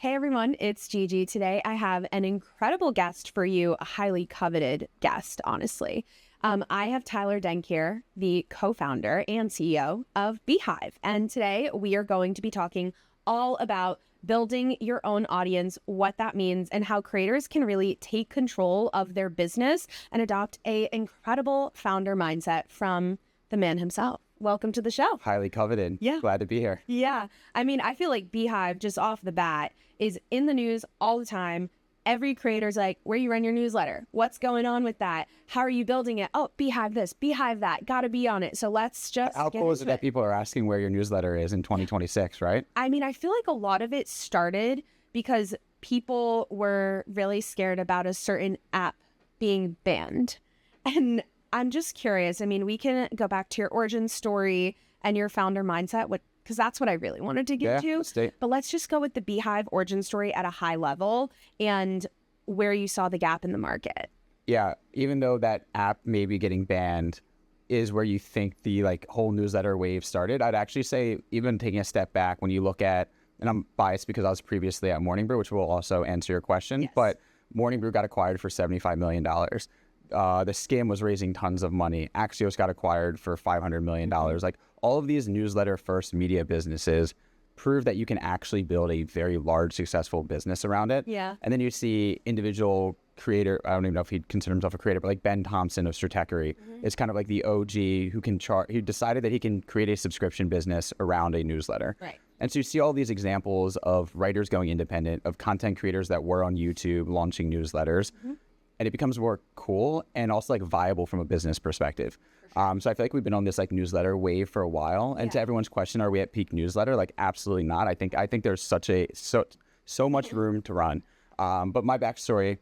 Hey everyone, it's Gigi. Today I have an incredible guest for you, a highly coveted guest, honestly. I have Tyler Denk here, the co-founder and CEO of beehiiv. And today we are going to be talking all about building your own audience, what that means, and how creators can really take control of their business and adopt an incredible founder mindset from the man himself. Welcome to the show. Highly coveted. Yeah. Glad to be here. Yeah. I mean, I feel like beehiiv, just off the bat, is in the news all the time. Every creator's like, where you run your newsletter? What's going on with that? How are you building it? Oh, beehiiv this, beehiiv that. Got to be on it. So let's just How cool is it that people are asking where your newsletter is in 2026, right? I mean, I feel like a lot of it started because people were really scared about a certain app being banned. And I'm just curious. I mean, we can go back to your origin story and your founder mindset, because that's what I really wanted to get to. But let's just go with the beehiiv origin story at a high level and where you saw the gap in the market. Yeah, even though that app may be getting banned is where you think the whole newsletter wave started, I'd actually say even taking a step back when you look at, and I'm biased because I was previously at Morning Brew, which will also answer your question, yes. But Morning Brew got acquired for $75 million. The Skim was raising tons of money. Axios got acquired for $500 million. Like all of these newsletter first media businesses prove that you can actually build a very large, successful business around it. Yeah. And then you see individual creator, I don't even know if he'd consider himself a creator, but like Ben Thompson of Stratechery is kind of like the OG who decided that he can create a subscription business around a newsletter. Right. And so you see all these examples of writers going independent, of content creators that were on YouTube launching newsletters. And it becomes more cool and also viable from a business perspective. Sure. So I feel like we've been on this newsletter wave for a while. And to everyone's question, are we at peak newsletter? Absolutely not. I think there's so much room to run. But my backstory,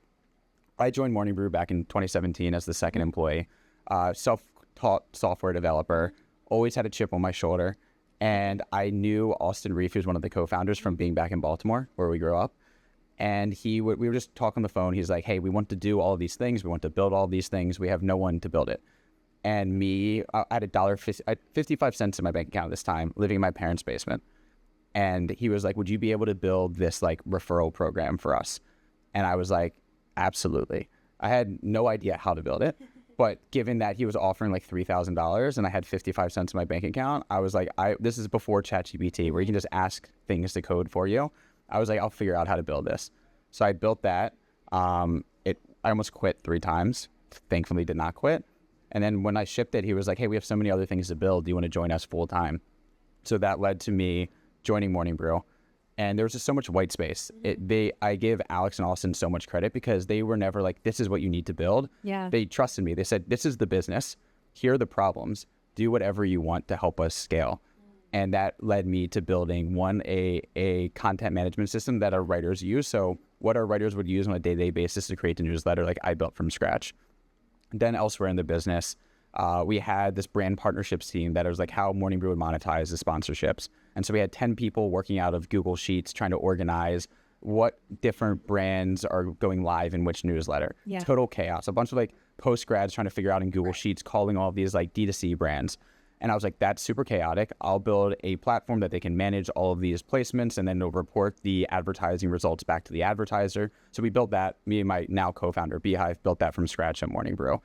I joined Morning Brew back in 2017 as the second employee, self-taught software developer, always had a chip on my shoulder. And I knew Austin Reef, who's one of the co-founders, from being back in Baltimore, where we grew up. And we were just talking on the phone. He's like, hey, we want to do all of these things. We want to build all these things. We have no one to build it. And I had $55 in my bank account at this time, living in my parents' basement. And he was like, would you be able to build this referral program for us? And I was like, absolutely. I had no idea how to build it. But given that he was offering $3,000 and I had 55 cents in my bank account, I was like, this is before ChatGPT, where you can just ask things to code for you. I was like, I'll figure out how to build this. So I built that. I almost quit 3 times. Thankfully did not quit. And then when I shipped it, he was like, hey, we have so many other things to build. Do you want to join us full time? So that led to me joining Morning Brew. And there was just so much white space. I give Alex and Austin so much credit because they were never like, this is what you need to build. Yeah. They trusted me. They said, this is the business. Here are the problems. Do whatever you want to help us scale. And that led me to building a content management system that our writers use. So what our writers would use on a day-to-day basis to create the newsletter, I built from scratch. Then elsewhere in the business, we had this brand partnerships team that was how Morning Brew would monetize the sponsorships. And so we had 10 people working out of Google Sheets trying to organize what different brands are going live in which newsletter. Yeah. Total chaos. A bunch of post-grads trying to figure out in Google Sheets, calling all of these D2C brands. And I was like, that's super chaotic. I'll build a platform that they can manage all of these placements and then they'll report the advertising results back to the advertiser. So we built that. Me and my now co-founder, beehiiv, built that from scratch at Morning Brew.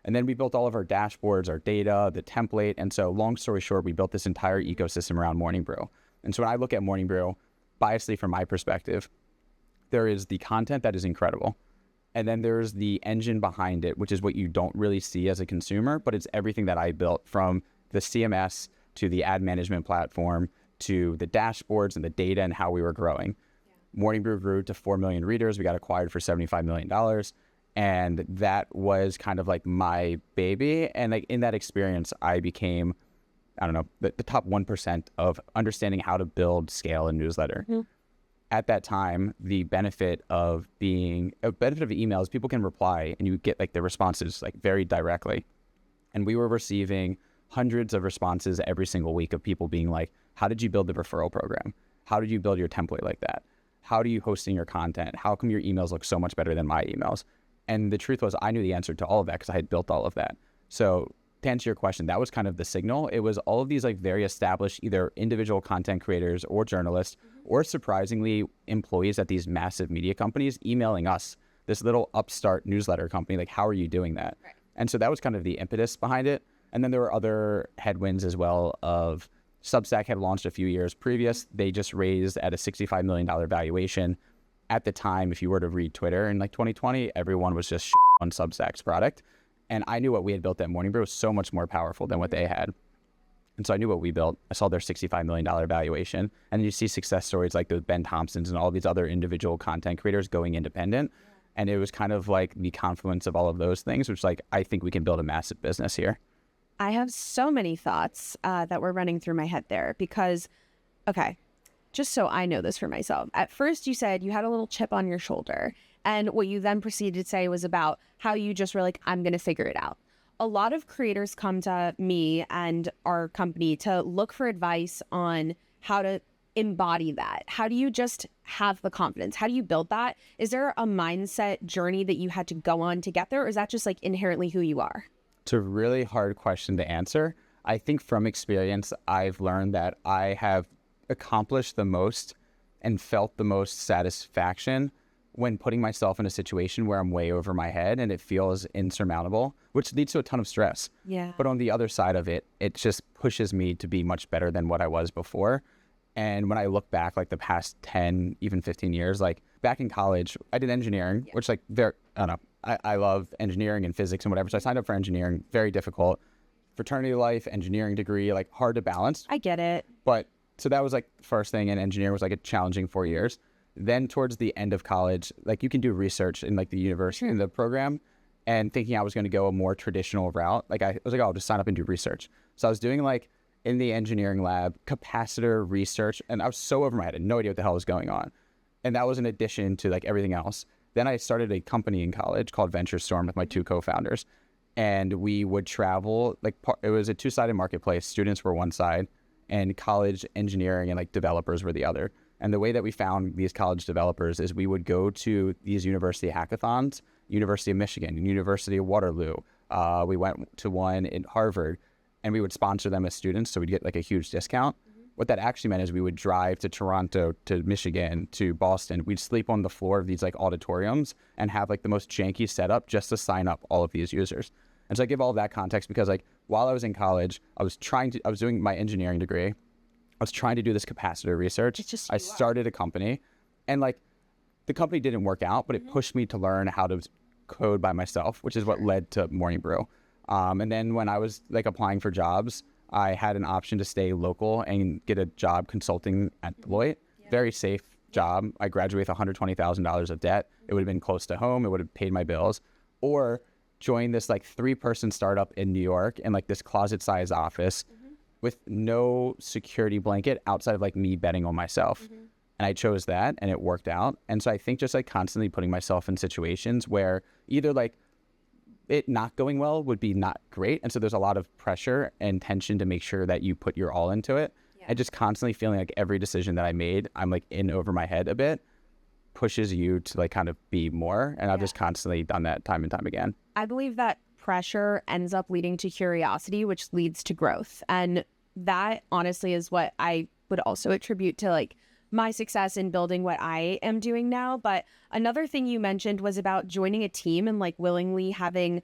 And then we built all of our dashboards, our data, the template. And so long story short, we built this entire ecosystem around Morning Brew. And so when I look at Morning Brew, biasly from my perspective, there is the content that is incredible. And then there's the engine behind it, which is what you don't really see as a consumer, but it's everything that I built, from the CMS to the ad management platform to the dashboards and the data and how we were growing. Yeah. Morning Brew grew to 4 million readers. We got acquired for $75 million. And that was kind of my baby. And in that experience, I became, the top 1% of understanding how to build, scale a newsletter. Mm-hmm. At that time, the benefit of emails, people can reply and you get the responses very directly. And we were receiving hundreds of responses every single week of people being like, how did you build the referral program? How did you build your template like that? How do you hosting your content? How come your emails look so much better than my emails? And the truth was, I knew the answer to all of that because I had built all of that. So to answer your question, that was kind of the signal. It was all of these like very established either individual content creators or journalists or surprisingly employees at these massive media companies emailing us, this little upstart newsletter company, like, how are you doing that? Right. And so that was kind of the impetus behind it. And then there were other headwinds as well of Substack had launched a few years previous. They just raised at a $65 million valuation. At the time, if you were to read Twitter in like 2020, everyone was just on Substack's product. And I knew what we had built at Morning Brew was so much more powerful than what they had. And so I knew what we built. I saw their $65 million valuation. And you see success stories like the Ben Thompsons and all these other individual content creators going independent. And it was kind of like the confluence of all of those things, which like, I think we can build a massive business here. I have so many thoughts that were running through my head there because, okay, just so I know this for myself. At first you said you had a little chip on your shoulder. And what you then proceeded to say was about how you just were like, I'm going to figure it out. A lot of creators come to me and our company to look for advice on how to embody that. How do you just have the confidence? How do you build that? Is there a mindset journey that you had to go on to get there? Or is that just like inherently who you are? It's a really hard question to answer. I think from experience, I've learned that I have accomplished the most and felt the most satisfaction when putting myself in a situation where I'm way over my head and it feels insurmountable, which leads to a ton of stress. Yeah. But on the other side of it, it just pushes me to be much better than what I was before. And when I look back, like the past 10, even 15 years, like back in college, I did engineering, which like I don't know, I love engineering and physics and whatever. So I signed up for engineering, very difficult. Fraternity life, engineering degree, like hard to balance. I get it. But so that was like the first thing, and engineering was like a challenging 4 years. Then towards the end of college, like you can do research in like the university, in the program, and thinking I was going to go a more traditional route. Like I was like, oh, I'll just sign up and do research. So I was doing like in the engineering lab, capacitor research, and I was so over my head, I had no idea what the hell was going on. And that was in addition to like everything else. Then I started a company in college called Venture Storm with my two co-founders. And we would travel, like it was a two-sided marketplace. Students were one side and college engineering and like developers were the other. And the way that we found these college developers is we would go to these university hackathons, University of Michigan, University of Waterloo. We went to one in Harvard, and we would sponsor them as students. So we'd get like a huge discount. What that actually meant is we would drive to Toronto, to Michigan, to Boston. We'd sleep on the floor of these like auditoriums and have like the most janky setup just to sign up all of these users. And so I give all of that context because like while I was in college, I was doing my engineering degree. I was trying to do this capacitor research. I started a company, and like the company didn't work out, but it pushed me to learn how to code by myself, which is what led to Morning Brew. And then when I was like applying for jobs, I had an option to stay local and get a job consulting at Deloitte. Very safe job. I graduated with $120,000 of debt. It would have been close to home. It would have paid my bills. Or join this like 3-person startup in New York in like this closet-sized office with no security blanket outside of like me betting on myself. And I chose that, and it worked out. And so I think just like constantly putting myself in situations where either like it not going well would be not great. And so there's a lot of pressure and tension to make sure that you put your all into it. And just constantly feeling like every decision that I made, I'm like in over my head a bit, pushes you to like kind of be more. And I've just constantly done that time and time again. I believe that pressure ends up leading to curiosity, which leads to growth. And that honestly is what I would also attribute to like my success in building what I am doing now. But another thing you mentioned was about joining a team and like willingly having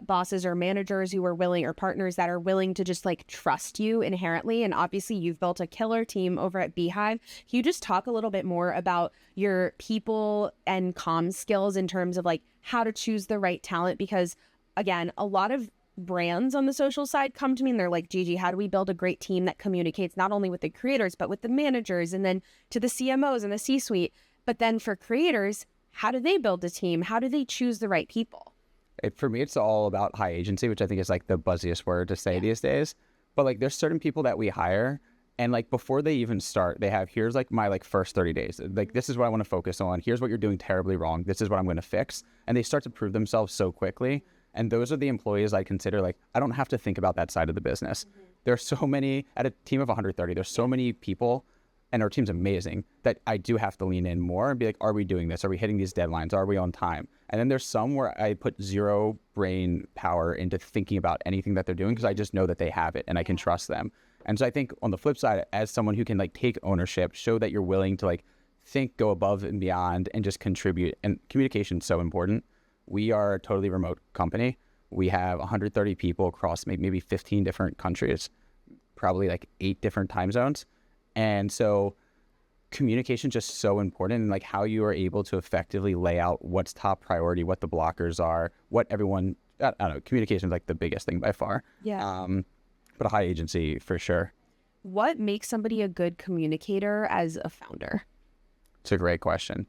bosses or managers who are willing, or partners that are willing to just like trust you inherently. And obviously you've built a killer team over at beehiiv. Can you just talk a little bit more about your people and comms skills in terms of like how to choose the right talent? Because again, a lot of brands on the social side come to me and they're like, Gigi, how do we build a great team that communicates not only with the creators, but with the managers and then to the CMOs and the C-suite? But then for creators, how do they build a team? How do they choose the right people? For me, it's all about high agency, which I think is like the buzziest word to say these days. But like there's certain people that we hire, and like before they even start, they have, here's like my like first 30 days. Like, this is what I want to focus on. Here's what you're doing terribly wrong. This is what I'm going to fix. And they start to prove themselves so quickly. And those are the employees I consider like, I don't have to think about that side of the business. There's so many, at a team of 130, there's so many people and our team's amazing, that I do have to lean in more and be like, are we doing this? Are we hitting these deadlines? Are we on time? And then there's some where I put zero brain power into thinking about anything that they're doing because I just know that they have it and I can trust them. And so I think on the flip side, as someone who can like take ownership, show that you're willing to like think, go above and beyond and just contribute. And communication is so important. We are a totally remote company. We have 130 people across maybe 15 different countries, probably like 8 different time zones. And so communication is just so important, and like how you are able to effectively lay out what's top priority, what the blockers are, what everyone, I don't know, communication is like the biggest thing by far. Yeah. But a high agency for sure. What makes somebody a good communicator as a founder? It's a great question.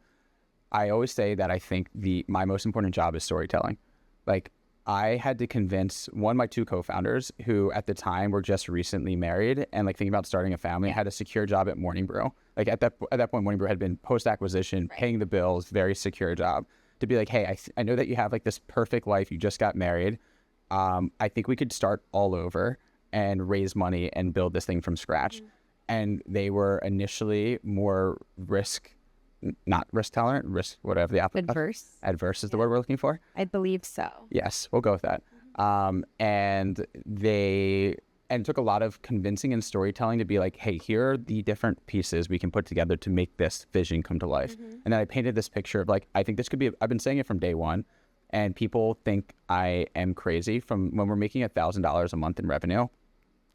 I always say that I think my most important job is storytelling. Like I had to convince my 2 co-founders who at the time were just recently married and like thinking about starting a family, had a secure job at Morning Brew. Like at that point, Morning Brew had been post-acquisition, paying the bills, very secure job. To be like, hey, I know that you have like this perfect life. You just got married. I think we could start all over and raise money and build this thing from scratch. And they were initially more not risk tolerant, whatever the adverse is the word we're looking for. I believe so. Yes, we'll go with that. And it took a lot of convincing and storytelling to be like, hey, here are the different pieces we can put together to make this vision come to life. And then I painted this picture of like, I think this could be, I've been saying it from day one, and people think I am crazy from when we're making $1,000 a month in revenue.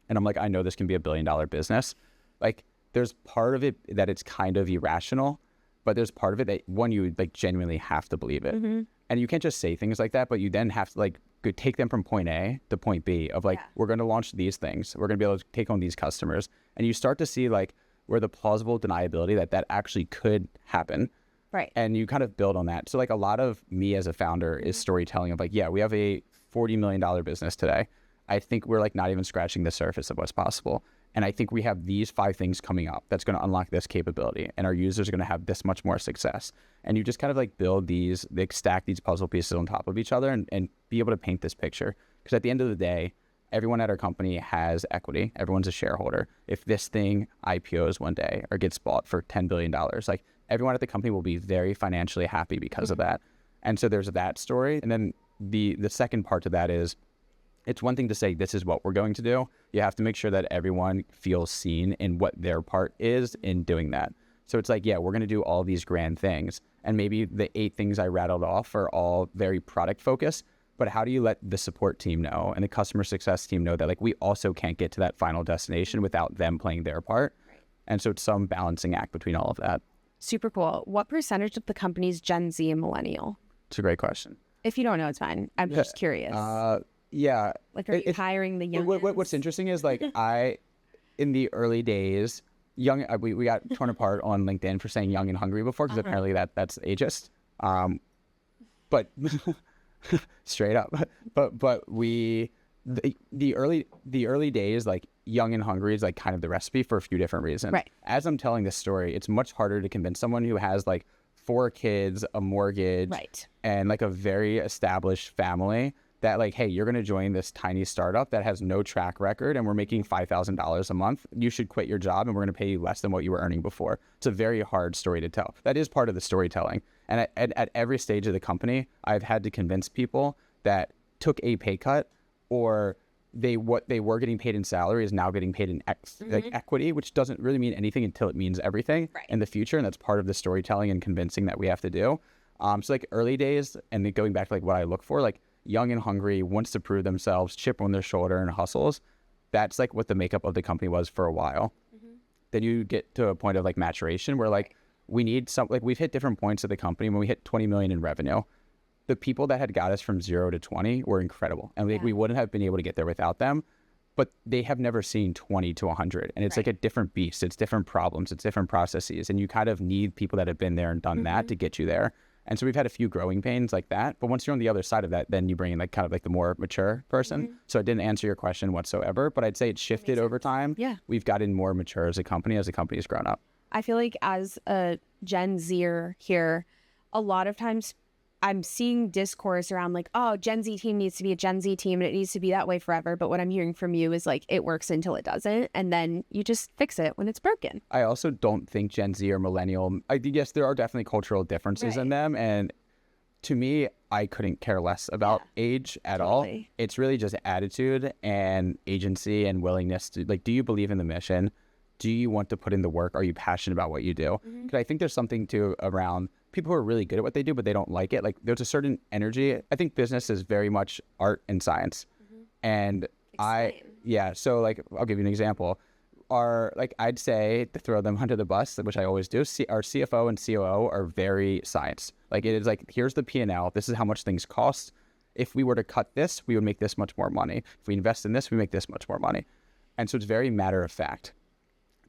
And I'm like, I know this can be $1 billion business. Like there's part of it that it's kind of irrational, but there's part of it that you like genuinely have to believe it. And you can't just say things like that, but you then have to like take them from point A to point B of like, we're going to launch these things. We're going to be able to take on these customers. And you start to see like where the plausible deniability that actually could happen. Right. And you kind of build on that. So like a lot of me as a founder is storytelling of like, yeah, we have a $40 million business today. I think we're like not even scratching the surface of what's possible. And I think we have these 5 things coming up that's going to unlock this capability, and our users are going to have this much more success. And you just kind of like build stack these puzzle pieces on top of each other and be able to paint this picture. Because at the end of the day, everyone at our company has equity. Everyone's a shareholder. If this thing IPOs one day or gets bought for $10 billion, like everyone at the company will be very financially happy because of that. And so there's that story. And then the second part to that is, it's one thing to say, this is what we're going to do. You have to make sure that everyone feels seen in what their part is in doing that. So it's like, yeah, we're going to do all these grand things. And maybe the 8 things I rattled off are all very product focused, but how do you let the support team know and the customer success team know that like we also can't get to that final destination without them playing their part? And so it's some balancing act between all of that. Super cool. What percentage of the company's Gen Z and millennial? It's a great question. If you don't know, it's fine. I'm just curious. Yeah. Like, are you hiring the young? What's interesting is like in the early days, we got torn apart on LinkedIn for saying young and hungry before because apparently that's ageist. But straight up, but the early days, like young and hungry is like kind of the recipe for a few different reasons. Right. As I'm telling this story, it's much harder to convince someone who has like 4 kids, a mortgage, and like a very established family that like, hey, you're going to join this tiny startup that has no track record and we're making $5,000 a month. You should quit your job and we're going to pay you less than what you were earning before. It's a very hard story to tell. That is part of the storytelling. And at every stage of the company, I've had to convince people that took a pay cut or what they were getting paid in salary is now getting paid in like equity, which doesn't really mean anything until it means everything in the future. And that's part of the storytelling and convincing that we have to do. So like early days, and then going back to like what I look for, like young and hungry, wants to prove themselves, chip on their shoulder and hustles. That's like what the makeup of the company was for a while. Then you get to a point of like maturation where like we need we've hit different points of the company. When we hit 20 million in revenue, the people that had got us from 0 to 20 were incredible. And like we wouldn't have been able to get there without them, but they have never seen 20 to 100. And it's like a different beast. It's different problems. It's different processes. And you kind of need people that have been there and done that to get you there. And so we've had a few growing pains like that. But once you're on the other side of that, then you bring in like kind of like the more mature person. So I didn't answer your question whatsoever, but I'd say it's shifted over time. Yeah. We've gotten more mature as a company has grown up. I feel like as a Gen Zer here, a lot of times I'm seeing discourse around like, oh, Gen Z team needs to be a Gen Z team and it needs to be that way forever. But what I'm hearing from you is like, it works until it doesn't. And then you just fix it when it's broken. I also don't think Gen Z or millennial, yes, there are definitely cultural differences in them. And to me, I couldn't care less about age at all. It's really just attitude and agency and willingness to, like, do you believe in the mission? Do you want to put in the work? Are you passionate about what you do? Because I think there's something too around people who are really good at what they do, but they don't like it. Like, there's a certain energy. I think business is very much art and science. And so like, I'll give you an example. I'd say, to throw them under the bus, which I always do, our CFO and COO are very science. Like, it is like, here's the P&L. This is how much things cost. If we were to cut this, we would make this much more money. If we invest in this, we make this much more money. And so it's very matter of fact.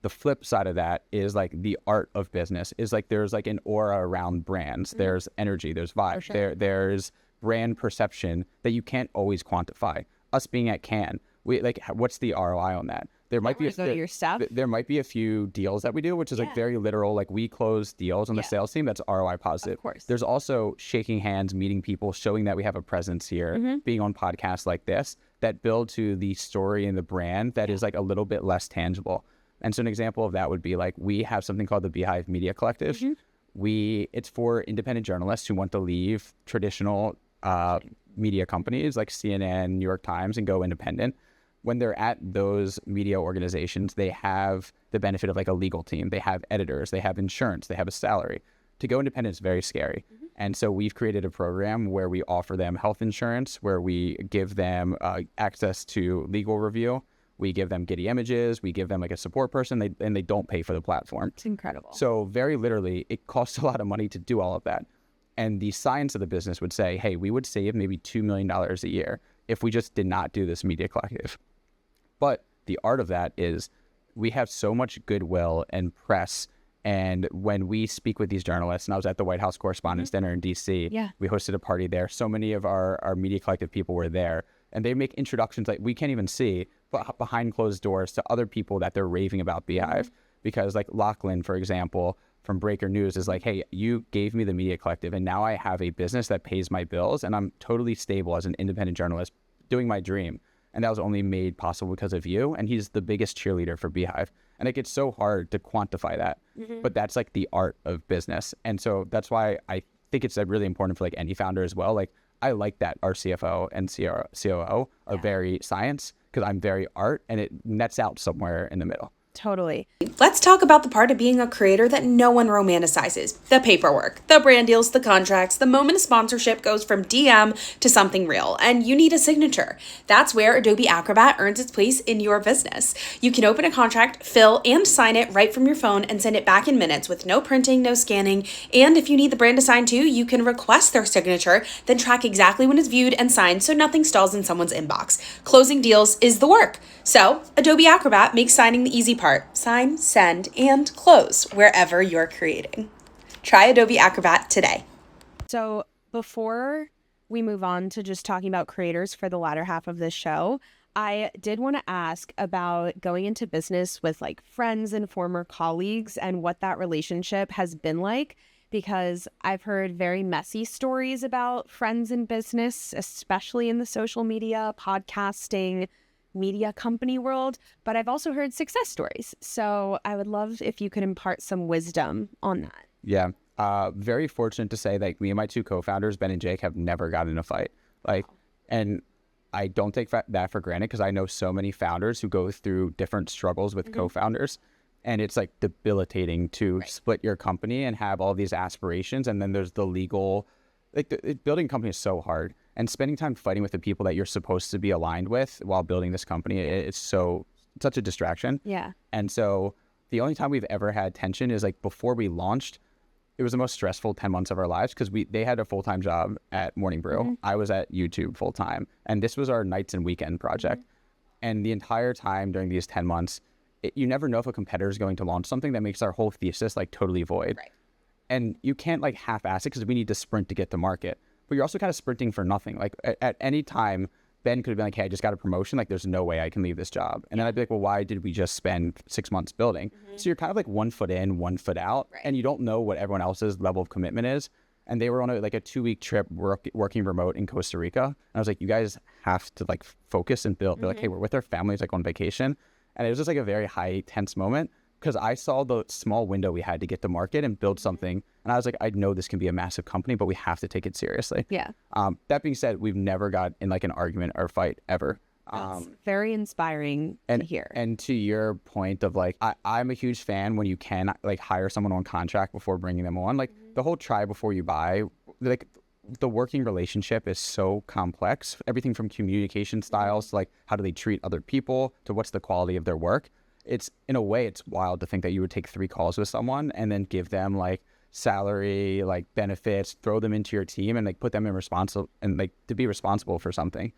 The flip side of that is like the art of business is like, there's like an aura around brands. There's energy, there's vibe, there's brand perception that you can't always quantify. Us being at Cannes, what's the ROI on that? There might be there might be a few deals that we do, which is like very literal. Like, we close deals on the sales team. That's ROI positive. Of course. There's also shaking hands, meeting people, showing that we have a presence here, being on podcasts like this that build to the story and the brand that is like a little bit less tangible. And so an example of that would be like, we have something called the Beehiiv Media Collective. It's for independent journalists who want to leave traditional media companies like CNN, New York Times, and go independent. When they're at those media organizations, they have the benefit of like a legal team. They have editors, they have insurance, they have a salary. To go independent is very scary. And so we've created a program where we offer them health insurance, where we give them access to legal review. We give them Getty Images. We give them like a support person, and they don't pay for the platform. It's incredible. So very literally, it costs a lot of money to do all of that. And the science of the business would say, hey, we would save maybe $2 million a year if we just did not do this media collective. But the art of that is we have so much goodwill and press. And when we speak with these journalists, and I was at the White House Correspondents' Dinner in D.C., we hosted a party there. So many of our media collective people were there. And they make introductions like we can't even see, but behind closed doors, to other people that they're raving about beehiiv. Because like Lachlan, for example, from Breaker News is like, hey, you gave me the media collective, and now I have a business that pays my bills, and I'm totally stable as an independent journalist doing my dream. And that was only made possible because of you. And he's the biggest cheerleader for beehiiv. And it gets so hard to quantify that. But that's like the art of business. And so that's why I think it's really important for like any founder as well. Like, I like that our CFO and COO are very science, because I'm very art, and it nets out somewhere in the middle. Totally. Let's talk about the part of being a creator that no one romanticizes. The paperwork, the brand deals, the contracts. The moment a sponsorship goes from DM to something real, and you need a signature. That's where Adobe Acrobat earns its place in your business. You can open a contract, fill and sign it right from your phone, and send it back in minutes with no printing, no scanning. And if you need the brand to sign too, you can request their signature, then track exactly when it's viewed and signed so nothing stalls in someone's inbox. Closing deals is the work. So Adobe Acrobat makes signing the easy part. Sign, send, and close wherever you're creating. Try Adobe Acrobat today. So before we move on to just talking about creators for the latter half of this show, I did want to ask about going into business with like friends and former colleagues and what that relationship has been like, because I've heard very messy stories about friends in business, especially in the social media, podcasting, media company world, but I've also heard success stories. So I would love if you could impart some wisdom on that. Yeah. Very fortunate to say that me and my two co-founders, Ben and Jake, have never gotten in a fight. And I don't take that for granted, because I know so many founders who go through different struggles with co-founders, and it's like debilitating to split your company and have all these aspirations. And then there's the legal, building a company is so hard. And spending time fighting with the people that you're supposed to be aligned with while building this company, it's such a distraction. Yeah. And so the only time we've ever had tension is like before we launched. It was the most stressful 10 months of our lives, because they had a full-time job at Morning Brew. I was at YouTube full-time. And this was our nights and weekend project. And the entire time during these 10 months, you never know if a competitor is going to launch something that makes our whole thesis like totally void. Right. And you can't like half-ass it, because we need to sprint to get to market. But you're also kind of sprinting for nothing. Like at any time, Ben could have been like, hey, I just got a promotion. Like, there's no way I can leave this job. And then I'd be like, well, why did we just spend 6 months building? So you're kind of like 1 foot in, 1 foot out, and you don't know what everyone else's level of commitment is. and they were on a 2-week trip working remote in Costa Rica. And I was like, you guys have to like focus and build. They're like, hey, we're with our families like on vacation. And it was just like a very high tense moment because I saw the small window we had to get to market and build something. And I was like, I know this can be a massive company, but we have to take it seriously. Yeah. That being said, we've never got in like an argument or fight ever. That's very inspiring to hear. And to your point of like, I'm a huge fan when you can like hire someone on contract before bringing them on. Like the whole try before you buy, like the working relationship is so complex. Everything from communication styles to like how do they treat other people to what's the quality of their work. It's in a way, it's wild to think that you would take 3 calls with someone and then give them like salary, like benefits, throw them into your team and like put them in responsible and like to be responsible for something.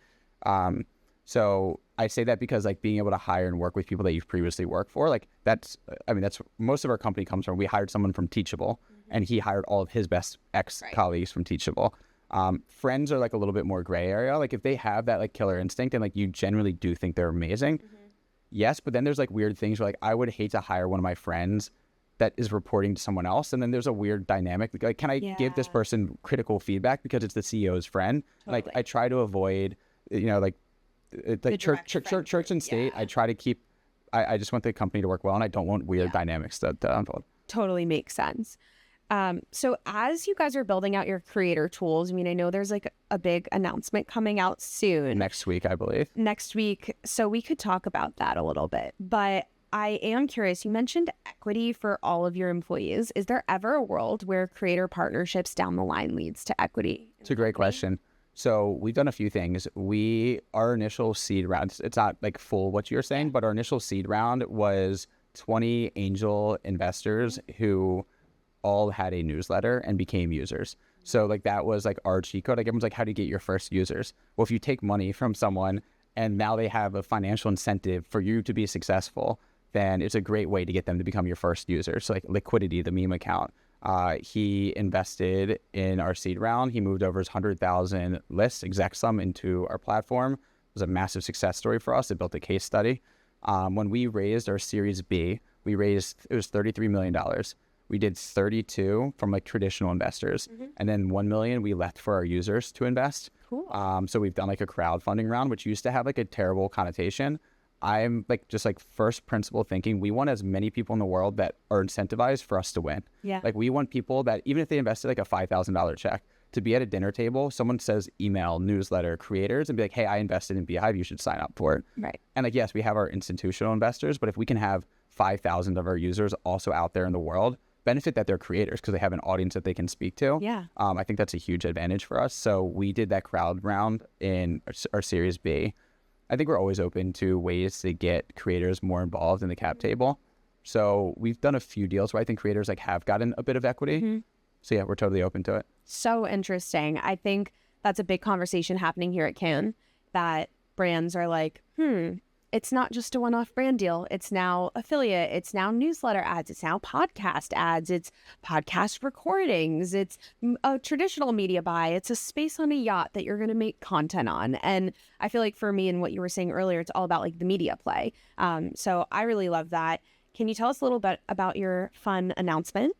So I say that because like being able to hire and work with people that you've previously worked for, like that's most of our company comes from. We hired someone from Teachable and he hired all of his best ex-colleagues from Teachable. Friends are like a little bit more gray area. Like if they have that like killer instinct and like you generally do think they're amazing, yes, but then there's like weird things where like I would hate to hire one of my friends that is reporting to someone else. And then there's a weird dynamic. Like, can I give this person critical feedback because it's the CEO's friend? Totally. Like I try to avoid, like church and state. I try to keep, I just want the company to work well and I don't want weird dynamics to unfold. Totally makes sense. So as you guys are building out your creator tools, I mean, I know there's like a big announcement coming out soon. Next week, I believe. Next week. So we could talk about that a little bit. But I am curious, you mentioned equity for all of your employees. Is there ever a world where creator partnerships down the line leads to equity? It's a great question. So we've done a few things. Our initial seed round, it's not like full what you're saying, but our initial seed round was 20 angel investors who all had a newsletter and became users. So like that was like our cheat code. Like everyone's like, how do you get your first users? Well, if you take money from someone and now they have a financial incentive for you to be successful, then it's a great way to get them to become your first user. So like Liquidity, the meme account, he invested in our seed round. He moved over his 100,000 list exec sum into our platform. It was a massive success story for us. It built a case study. When we raised our Series B, it was $33 million. We did 32 from like traditional investors, and then 1 million we left for our users to invest. Cool. So we've done like a crowdfunding round, which used to have like a terrible connotation. I'm like just like first principle thinking, we want as many people in the world that are incentivized for us to win. Yeah. Like we want people that even if they invested like a $5,000 check to be at a dinner table, someone says email, newsletter, creators and be like, hey, I invested in beehiiv, you should sign up for it. Right. And like, yes, we have our institutional investors, but if we can have 5,000 of our users also out there in the world, benefit that they're creators because they have an audience that they can speak to. Yeah. I think that's a huge advantage for us. So we did that crowd round in our Series B. I think we're always open to ways to get creators more involved in the cap table. So we've done a few deals where I think creators like have gotten a bit of equity. So yeah, we're totally open to it. So interesting. I think that's a big conversation happening here at Cannes, that brands are like, it's not just a one-off brand deal. It's now affiliate. It's now newsletter ads. It's now podcast ads. It's podcast recordings. It's a traditional media buy. It's a space on a yacht that you're going to make content on. And I feel like for me and what you were saying earlier, it's all about like the media play. So I really love that. Can you tell us a little bit about your fun announcement?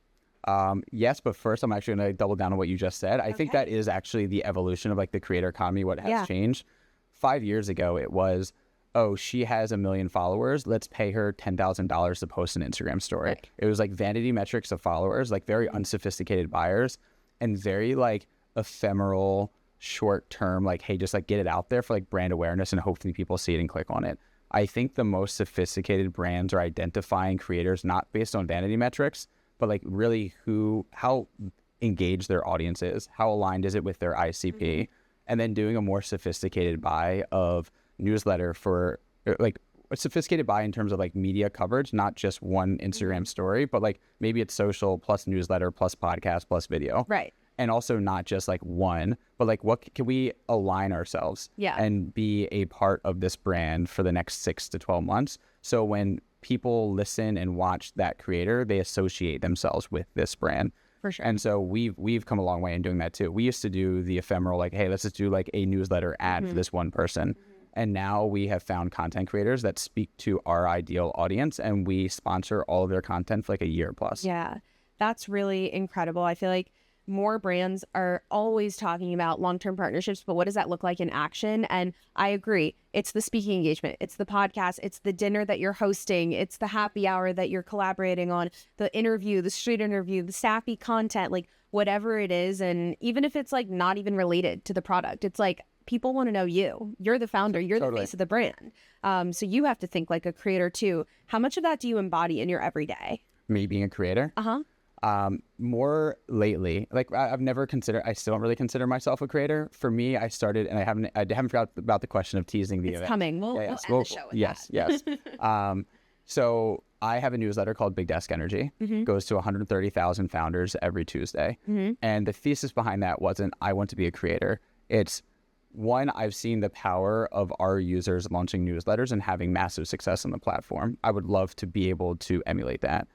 Yes, but first I'm actually going to double down on what you just said. I think that is actually the evolution of like the creator economy, what has changed. 5 years ago, it was, oh, she has 1 million followers. Let's pay her $10,000 to post an Instagram story. Right. It was like vanity metrics of followers, like very unsophisticated buyers and very like ephemeral, short term, like, hey, just like get it out there for like brand awareness and hopefully people see it and click on it. I think the most sophisticated brands are identifying creators not based on vanity metrics, but like really how engaged their audience is, how aligned is it with their ICP, and then doing a more sophisticated buy of newsletter for like a sophisticated buy in terms of like media coverage, not just one Instagram story, but like maybe it's social plus newsletter plus podcast plus video. Right. And also not just like one, but like what can we align ourselves and be a part of this brand for the next 6 to 12 months. So when people listen and watch that creator, they associate themselves with this brand. For sure. And so we've come a long way in doing that too. We used to do the ephemeral, like, hey, let's just do like a newsletter ad for this one person. And now we have found content creators that speak to our ideal audience and we sponsor all of their content for like a year plus. Yeah, that's really incredible. I feel like more brands are always talking about long-term partnerships, but what does that look like in action? And I agree. It's the speaking engagement. It's the podcast. It's the dinner that you're hosting. It's the happy hour that you're collaborating on, the interview, the street interview, the sappy content, like whatever it is. And even if it's like not even related to the product, it's like people want to know you. You're the founder. You're the face of the brand. So you have to think like a creator too. How much of that do you embody in your everyday? Me being a creator? More lately, like I've never considered, I still don't really consider myself a creator. For me, I started, and I haven't forgot about the question of teasing the It's event. coming. We'll end the show with yes. So I have a newsletter called Big Desk Energy. Goes to 130,000 founders every Tuesday. And the thesis behind that wasn't, I want to be a creator. It's one, I've seen the power of our users launching newsletters and having massive success on the platform. I would love to be able to emulate that.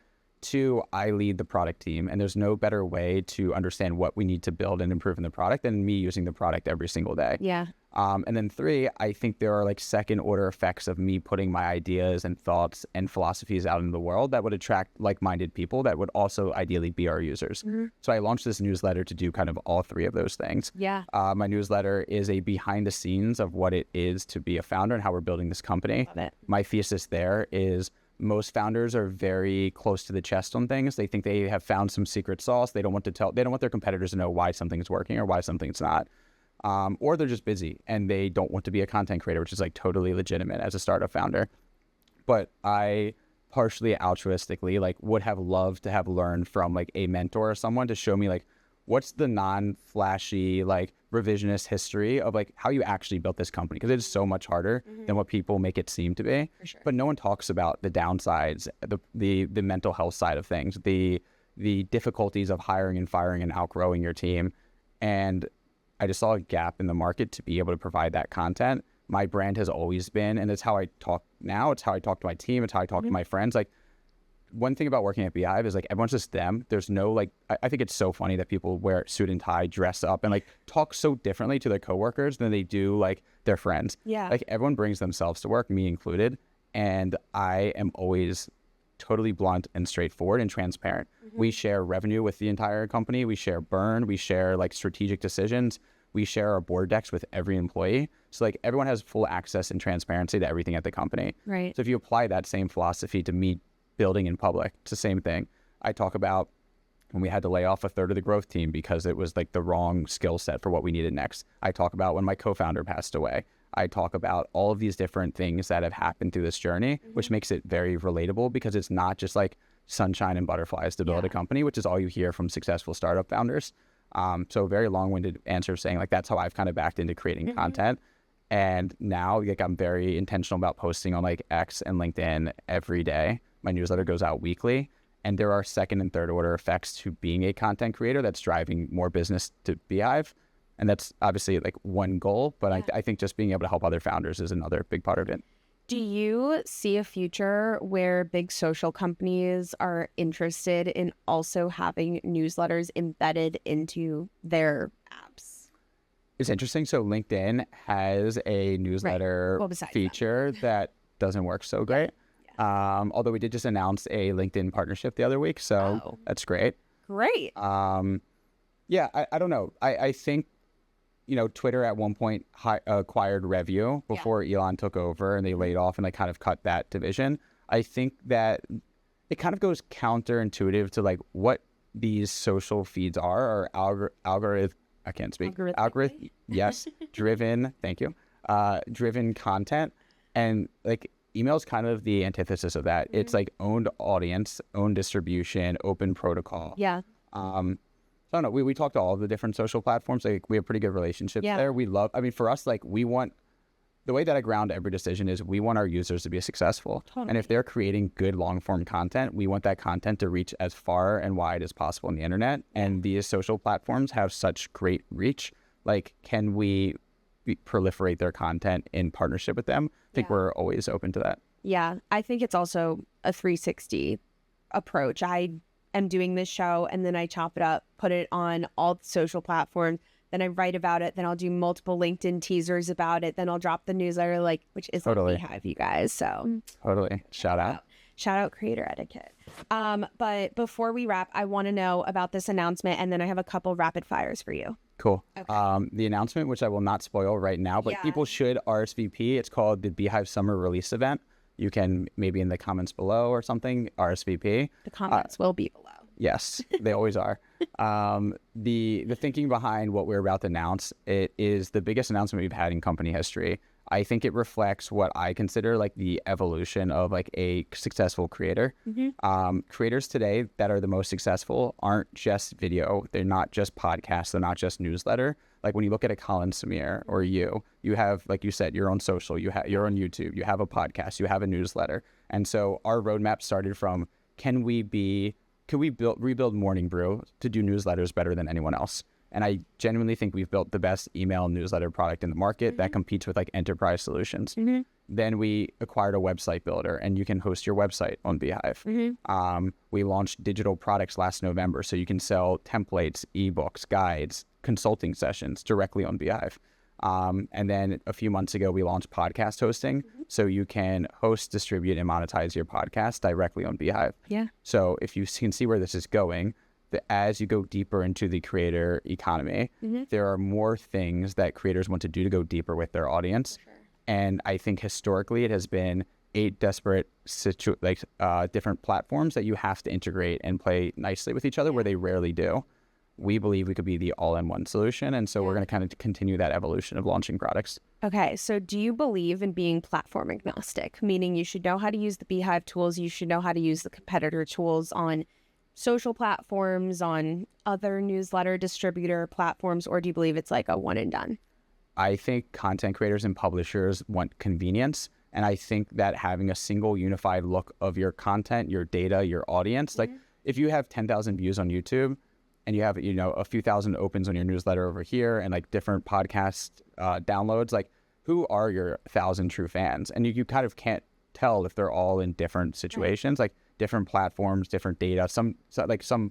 Two, I lead the product team, and there's no better way to understand what we need to build and improve in the product than me using the product every single day. Yeah. And then three, I think there are like second order effects of me putting my ideas and thoughts and philosophies out in the world that would attract like-minded people that would also ideally be our users. So I launched this newsletter to do kind of all three of those things. Yeah. My newsletter is a behind the scenes of what it is to be a founder and how we're building this company. Love it. My thesis there is most founders are very close to the chest on things. They think they have found some secret sauce. They don't want their competitors to know why something's working or why something's not. Or they're just busy and they don't want to be a content creator, which is like totally legitimate as a startup founder. But I partially altruistically like would have loved to have learned from like a mentor or someone to show me like what's the non-flashy like revisionist history of like how you actually built this company, because it is so much harder than what people make it seem to be. For sure. But no one talks about the downsides, the mental health side of things, the difficulties of hiring and firing and outgrowing your team. And I just saw a gap in the market to be able to provide that content. My brand has always been, and it's how I talk now. It's how I talk to my team. It's how I talk to my friends. Like one thing about working at beehiiv is like everyone's just them. There's no like, I think it's so funny that people wear suit and tie, dress up, and like talk so differently to their coworkers than they do like their friends. Yeah. Like everyone brings themselves to work, me included. And I am always totally blunt and straightforward and transparent. We share revenue with the entire company. We share burn. We share like strategic decisions. We share our board decks with every employee. So like everyone has full access and transparency to everything at the company. Right. So if you apply that same philosophy to me building in public, it's the same thing. I talk about when we had to lay off a third of the growth team because it was like the wrong skill set for what we needed next. I talk about when my co-founder passed away. I talk about all of these different things that have happened through this journey, which makes it very relatable because it's not just like sunshine and butterflies to build a company, which is all you hear from successful startup founders. So a very long-winded answer saying like that's how I've kind of backed into creating content. And now like I'm very intentional about posting on like X and LinkedIn every day. My newsletter goes out weekly, and there are second and third order effects to being a content creator that's driving more business to beehiiv. And that's obviously like one goal, but I think just being able to help other founders is another big part of it. Do you see a future where big social companies are interested in also having newsletters embedded into their apps? It's interesting. So LinkedIn has a newsletter feature that doesn't work so great. Although we did just announce a LinkedIn partnership the other week, so that's great. Great. Yeah, I don't know. I think, you know, Twitter at one point acquired Review before Elon took over, and they laid off and they kind of cut that division. I think that it kind of goes counterintuitive to like what these social feeds are, or algorithm. I can't speak. Algorithm. Yes, driven. Thank you. Driven content, and like email is kind of the antithesis of that. It's like owned audience, owned distribution, open protocol. Yeah. I don't know. We talk to all of the different social platforms. Like we have pretty good relationships there. We love, I mean, for us, like we want, the way that I ground every decision is we want our users to be successful. Totally. And if they're creating good long form content, we want that content to reach as far and wide as possible on the internet. And these social platforms have such great reach. Like, can we proliferate their content in partnership with them? I think we're always open to that. Yeah. I think it's also a 360 approach. I am doing this show and then I chop it up, put it on all the social platforms. Then I write about it. Then I'll do multiple LinkedIn teasers about it. Then I'll drop the newsletter, like, which is Totally. on beehiiv, you guys. So Totally. Shout out. Shout out creator etiquette. But before we wrap, I want to know about this announcement, and then I have a couple rapid fires for you. Cool. The announcement, which I will not spoil right now, but people should RSVP. It's called the Beehiiv Summer Release Event. You can maybe in the comments below or something RSVP. The comments will be below. Yes, they always are. The thinking behind what we're about to announce, it is the biggest announcement we've had in company history. I think it reflects what I consider like the evolution of like a successful creator. Creators today that are the most successful aren't just video. They're not just podcasts. They're not just newsletter. Like when you look at a Colin Samir or you have, like you said, you're on social, you're on YouTube, you have a podcast, you have a newsletter. And so our roadmap started from, can we rebuild Morning Brew to do newsletters better than anyone else? And I genuinely think we've built the best email newsletter product in the market that competes with like enterprise solutions. Then we acquired a website builder, and you can host your website on beehiiv. We launched digital products last November, so you can sell templates, ebooks, guides, consulting sessions directly on beehiiv. And then a few months ago, we launched podcast hosting, so you can host, distribute, and monetize your podcast directly on beehiiv. Yeah. So if you can see where this is going, as you go deeper into the creator economy, there are more things that creators want to do to go deeper with their audience. And I think historically it has been 8 disparate different platforms that you have to integrate and play nicely with each other where they rarely do. We believe we could be the all-in-one solution. And so we're going to kind of continue that evolution of launching products. Okay, so do you believe in being platform agnostic, meaning you should know how to use the beehiiv tools, you should know how to use the competitor tools on social platforms, on other newsletter distributor platforms, or do you believe it's like a one and done? I think content creators and publishers want convenience. And I think that having a single unified look of your content, your data, your audience, like if you have 10,000 views on YouTube and you have, a few thousand opens on your newsletter over here and like different podcast downloads, like who are your 1,000 true fans? And you kind of can't tell if they're all in different situations. Like different platforms, different data. Some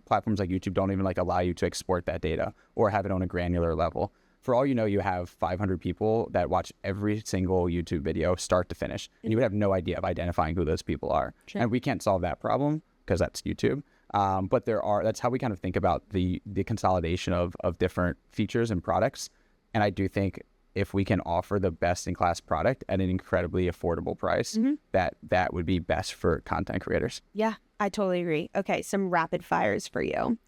platforms like YouTube don't even like allow you to export that data or have it on a granular level. For all you know, you have 500 people that watch every single YouTube video start to finish, and you would have no idea of identifying who those people are. And we can't solve that problem because that's YouTube. But that's how we kind of think about the consolidation of different features and products. And I do think if we can offer the best-in-class product at an incredibly affordable price, that would be best for content creators. Yeah, I totally agree. Okay, some rapid fires for you.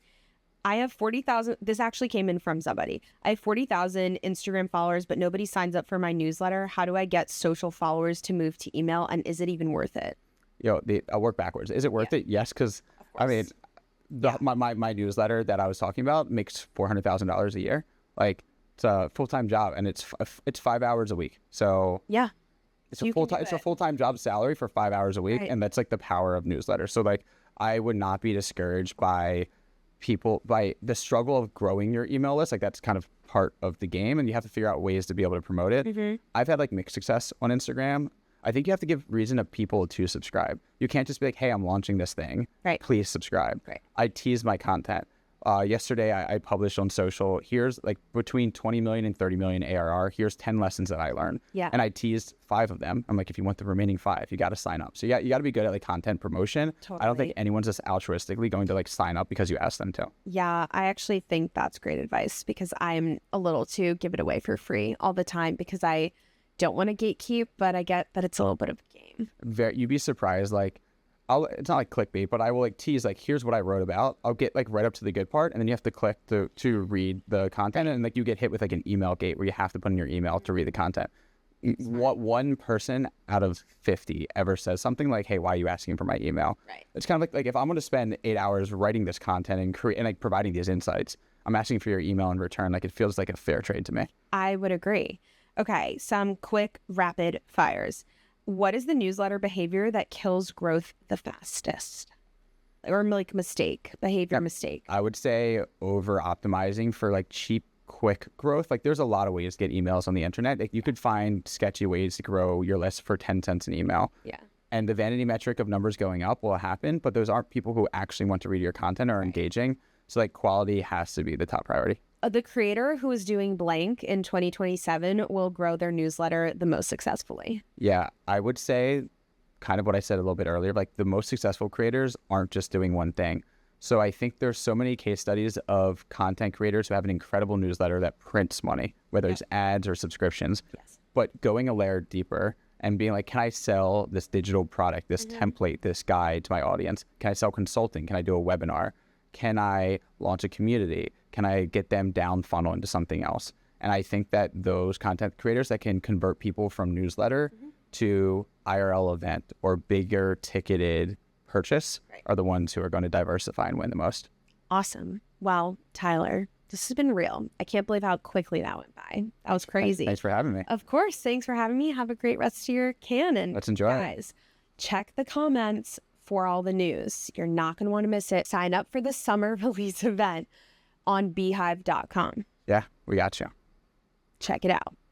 I have 40,000. This actually came in from somebody. I have 40,000 Instagram followers, but nobody signs up for my newsletter. How do I get social followers to move to email, and is it even worth it? I'll work backwards. Is it worth it? Yes, because I mean, my newsletter that I was talking about makes $400,000 a year. Like, it's a full-time job, and it's 5 hours a week. So yeah, it's a full-time job salary for 5 hours a week, and that's like the power of newsletters. So like, I would not be discouraged by the struggle of growing your email list. Like that's kind of part of the game, and you have to figure out ways to be able to promote it. I've had like mixed success on Instagram. I think you have to give reason to people to subscribe. You can't just be like, hey, I'm launching this thing. Right. Please subscribe. Right. I tease my content. Yesterday, I published on social, here's like between 20 million and 30 million ARR. Here's 10 lessons that I learned. Yeah. And I teased 5 of them. I'm like, if you want the remaining 5, you got to sign up. So you got to be good at like content promotion. Totally. I don't think anyone's just altruistically going to like sign up because you asked them to. Yeah, I actually think that's great advice because I'm a little too give it away for free all the time because I don't want to gatekeep, but I get that it's a little bit of a game. You'd be surprised, like, it's not like clickbait, but I will like tease like, here's what I wrote about. I'll get like right up to the good part, and then you have to click to read the content, and like you get hit with like an email gate where you have to put in your email to read the content. What one person out of 50 ever says something like, hey, why are you asking for my email? Right. It's kind of like if I'm going to spend 8 hours writing this content and like providing these insights, I'm asking for your email in return. Like it feels like a fair trade to me. I would agree. Okay, some quick rapid fires. What is the newsletter behavior that kills growth the fastest? Or like mistake? I would say over optimizing for like cheap, quick growth. Like there's a lot of ways to get emails on the internet. Like you could find sketchy ways to grow your list for 10 cents an email. Yeah. And the vanity metric of numbers going up will happen, but those aren't people who actually want to read your content or engaging. So like quality has to be the top priority. The creator who is doing blank in 2027 will grow their newsletter the most successfully. Yeah, I would say kind of what I said a little bit earlier, like the most successful creators aren't just doing one thing. So I think there's so many case studies of content creators who have an incredible newsletter that prints money, whether it's ads or subscriptions, but going a layer deeper and being like, can I sell this digital product, this template, this guide to my audience? Can I sell consulting? Can I do a webinar? Can I launch a community? Can I get them down funnel into something else? And I think that those content creators that can convert people from newsletter to IRL event or bigger ticketed purchase are the ones who are going to diversify and win the most. Awesome. Well, Tyler, this has been real. I can't believe how quickly that went by. That was crazy. Thanks for having me. Of course. Thanks for having me. Have a great rest of your Canon. Let's enjoy it. Guys, check the comments for all the news. You're not going to want to miss it. Sign up for the summer release event on beehiiv.com. Yeah, we got you. Check it out.